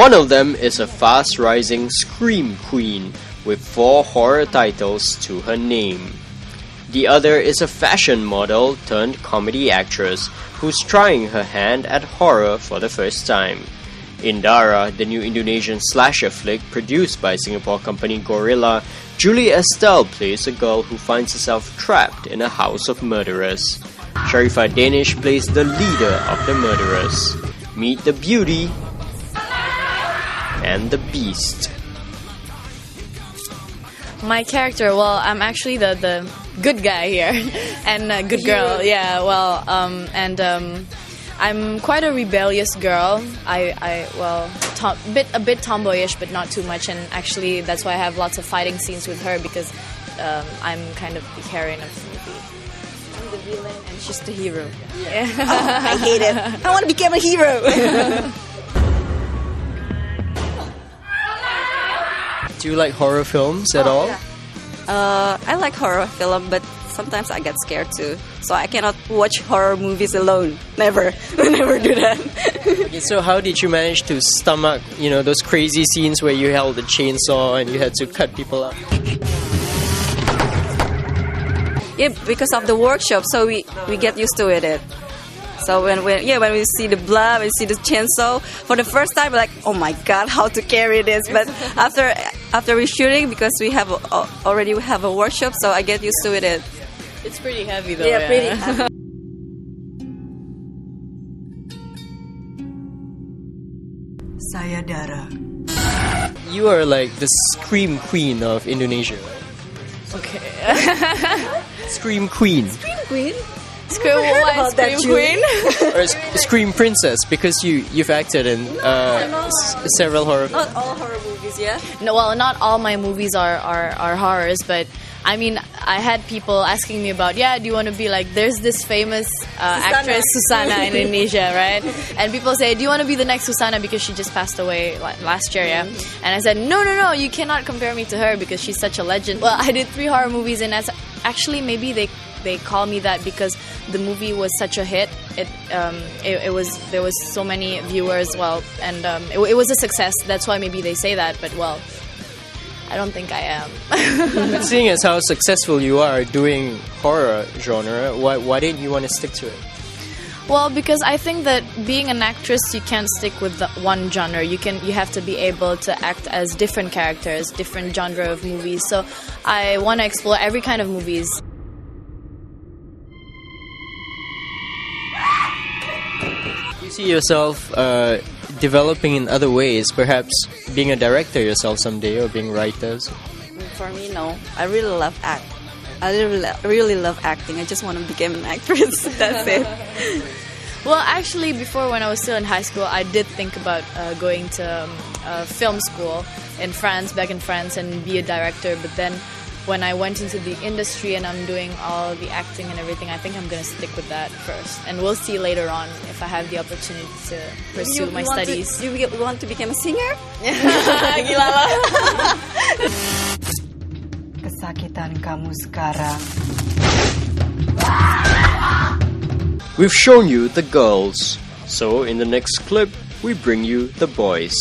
One of them is a fast-rising scream queen with 4 horror titles to her name. The other is a fashion model turned comedy actress who's trying her hand at horror for the first time. In Darah, the new Indonesian slasher flick produced by Singapore company Gorylah, Julie Estelle plays a girl who finds herself trapped in a house of murderers. Shareefa Daanish plays the leader of the murderers. Meet the beauty and the beast. My character, well, I'm actually the good guy here, and good girl. Yeah, well, I'm quite a rebellious girl. A bit tomboyish, but not too much. And actually, that's why I have lots of fighting scenes with her, because I'm kind of the heroine of the movie. I'm the villain, and she's the hero. Yeah. Oh, I hate it. I want to become a hero. Do you like horror films at all? Yeah. I like horror film, but sometimes I get scared too. So I cannot watch horror movies alone. Never. Never do that. Okay, so how did you manage to stomach, those crazy scenes where you held a chainsaw and you had to cut people up? Yeah, because of the workshop, so we get used to it. So when we see the blood, we see the chainsaw, for the first time, we're like, oh my god, how to carry this? But after we shooting, because we already have a workshop, so I get used to it. It's pretty heavy though. Yeah, pretty heavy. Saya Darah. You are like the scream queen of Indonesia, right? Okay. Scream queen. Scream queen? Scream queen? Or scream princess, because you've acted in several horror films. Not all horror movies, yeah? No, well, not all my movies are horrors, but I mean, I had people asking me about, do you want to be like, there's this famous actress, Susana, in Indonesia, right? And people say, do you want to be the next Susana, because she just passed away last year, yeah? And I said, no, you cannot compare me to her, because she's such a legend. Well, I did 3 horror movies, and actually maybe they call me that because the movie was such a hit. There was so many viewers, and it was a success. That's why maybe they say that, but I don't think I am. But seeing as how successful you are doing horror genre, why didn't you want to stick to it? Well, because I think that being an actress, you can't stick with one genre. You have to be able to act as different characters, different genre of movies. So I want to explore every kind of movies. You see yourself developing in other ways, perhaps being a director yourself someday, or being writers? For me, no. I really love act. I really love acting. I just want to become an actress. That's it. Well, actually, before, when I was still in high school, I did think about going to film school in France, back in France, and be a director. But then when I went into the industry and I'm doing all the acting and everything, I think I'm going to stick with that first. And we'll see later on if I have the opportunity to pursue my studies. You want to become a singer? Gila lah. Kesakitan kamu sekarang. We've shown you the girls, so in the next clip, we bring you the boys.